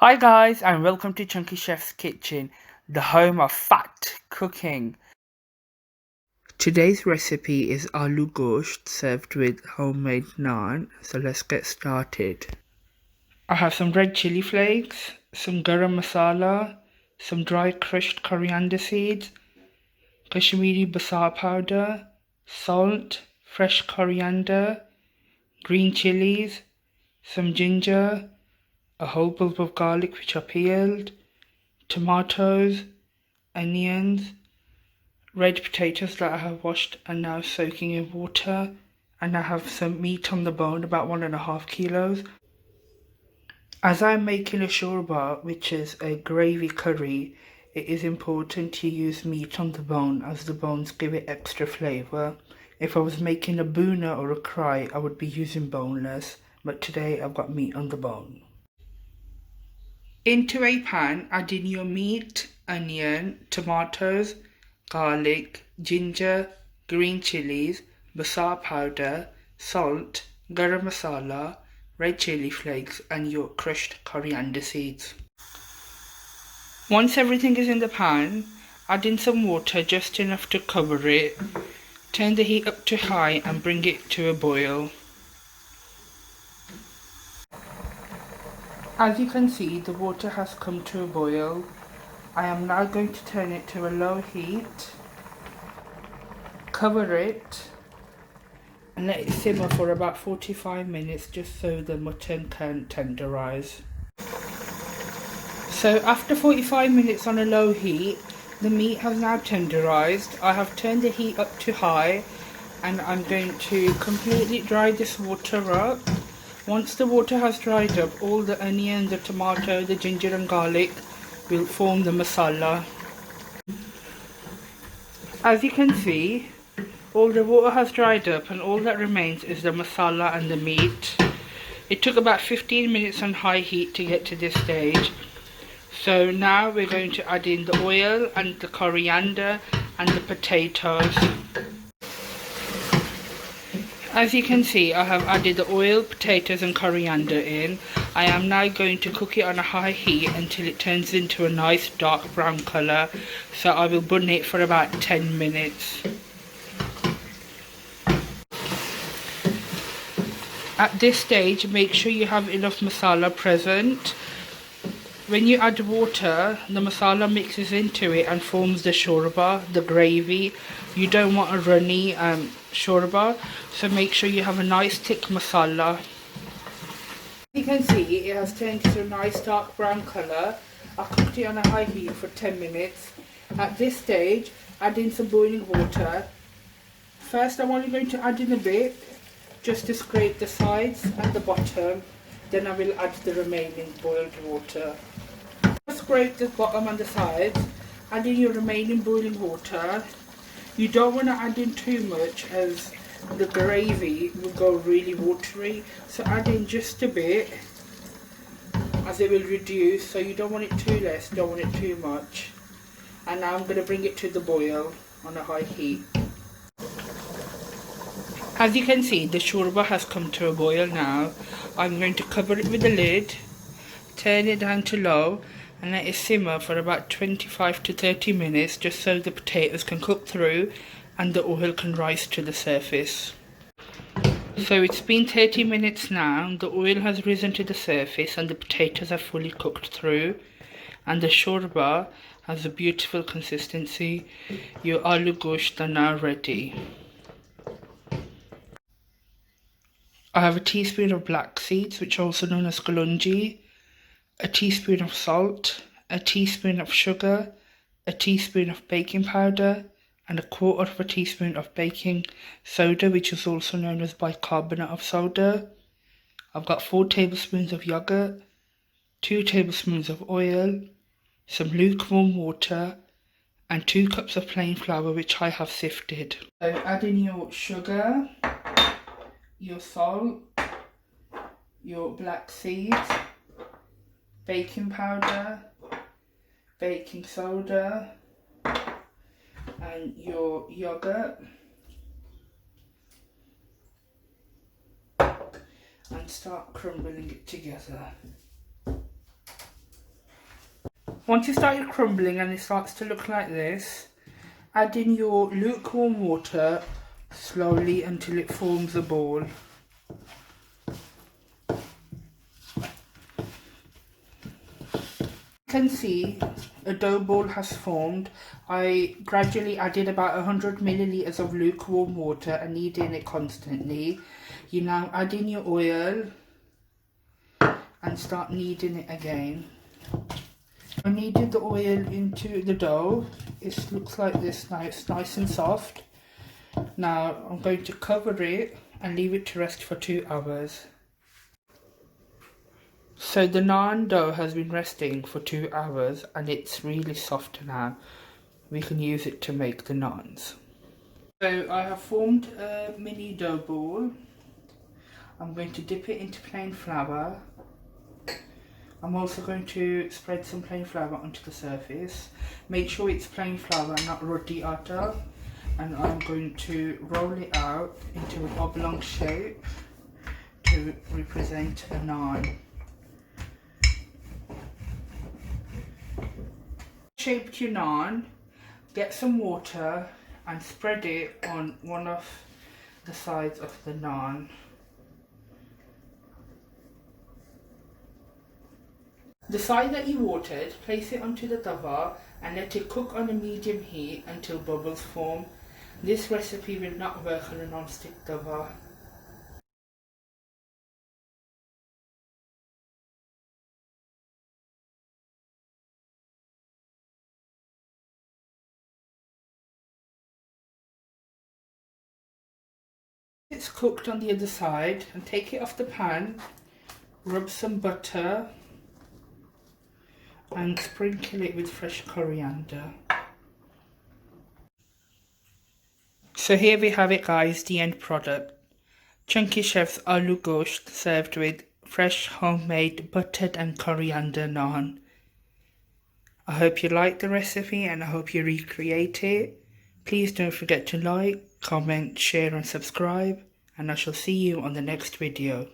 Hi guys and welcome to Chunky Chef's Kitchen, the home of fat cooking. Today's recipe is aloo gosht served with homemade naan, so let's get started. I have some red chili flakes, some garam masala, some dry crushed coriander seeds, Kashmiri basal powder, salt, fresh coriander, green chilies, some ginger, a whole bulb of garlic which are peeled, tomatoes, onions, red potatoes that I have washed and now soaking in water, and I have some meat on the bone, about 1.5 kilos. As I'm making a shorba, which is a gravy curry, it is important to use meat on the bone as the bones give it extra flavour. If I was making a boona or a krai, I would be using boneless, but today I've got meat on the bone. Into a pan, add in your meat, onion, tomatoes, garlic, ginger, green chilies, basal powder, salt, garam masala, red chili flakes and your crushed coriander seeds. Once everything is in the pan, add in some water, just enough to cover it. Turn the heat up to high and bring it to a boil. As you can see, the water has come to a boil. I am now going to turn it to a low heat, cover it and let it simmer for about 45 minutes just so the mutton can tenderize. So after 45 minutes on a low heat, the meat has now tenderized. I have turned the heat up to high and I'm going to completely dry this water up. Once the water has dried up, all the onion, the tomato, the ginger and garlic will form the masala. As you can see, all the water has dried up and all that remains is the masala and the meat. It took about 15 minutes on high heat to get to this stage. So now we're going to add in the oil and the coriander and the potatoes. As you can see, I have added the oil, potatoes and coriander in. I am now going to cook it on a high heat until it turns into a nice dark brown colour. So I will bun it for about 10 minutes. At this stage, make sure you have enough masala present. When you add water, the masala mixes into it and forms the shorba, the gravy. You don't want a runny shorba, so make sure you have a nice thick masala. You can see it has turned to a nice dark brown colour. I cooked it on a high heat for 10 minutes. At this stage, add in some boiling water. First, I'm only going to add in a bit, just to scrape the sides and the bottom. Then I will add the remaining boiled water. Scrape the bottom and the sides, add in your remaining boiling water. You don't want to add in too much as the gravy will go really watery, so add in just a bit as it will reduce, so you don't want it too less, don't want it too much. And now I'm going to bring it to the boil on a high heat. As you can see, the shorba has come to a boil now. I'm going to cover it with the lid, turn it down to low and let it simmer for about 25 to 30 minutes just so the potatoes can cook through and the oil can rise to the surface. So it's been 30 minutes now, the oil has risen to the surface and the potatoes are fully cooked through and the shorba has a beautiful consistency. Your aloo gosht are now ready. I have a teaspoon of black seeds, which are also known as kalonji, a teaspoon of salt, a teaspoon of sugar, a teaspoon of baking powder, and a quarter of a teaspoon of baking soda, which is also known as bicarbonate of soda. I've got 4 tablespoons of yogurt, 2 tablespoons of oil, some lukewarm water, and 2 cups of plain flour, which I have sifted. So add in your sugar, your salt, your black seeds, baking powder, baking soda and your yogurt, and start crumbling it together. Once you start it crumbling and it starts to look like this, add in your lukewarm water slowly until it forms a ball. You can see a dough ball has formed. I gradually added about 100 milliliters of lukewarm water and kneading it constantly. You now add in your oil and start kneading it again. I kneaded the oil into the dough. It looks like this now, it's nice and soft. Now I'm going to cover it and leave it to rest for 2 hours. So the naan dough has been resting for 2 hours and it's really soft now. We can use it to make the naans. So I have formed a mini dough ball. I'm going to dip it into plain flour. I'm also going to spread some plain flour onto the surface. Make sure it's plain flour, not roti atta. And I'm going to roll it out into an oblong shape to represent a naan. Shaped your naan, get some water and spread it on one of the sides of the naan. The side that you watered, place it onto the tawa and let it cook on a medium heat until bubbles form. This recipe will not work on a non-stick tawa. It's cooked on the other side and take it off the pan, rub some butter and sprinkle it with fresh coriander. So here we have it guys, the end product. Chunky Chef's Aloo Gosht served with fresh homemade buttered and coriander naan. I hope you like the recipe and I hope you recreate it. Please don't forget to like, comment, share and subscribe, and I shall see you on the next video.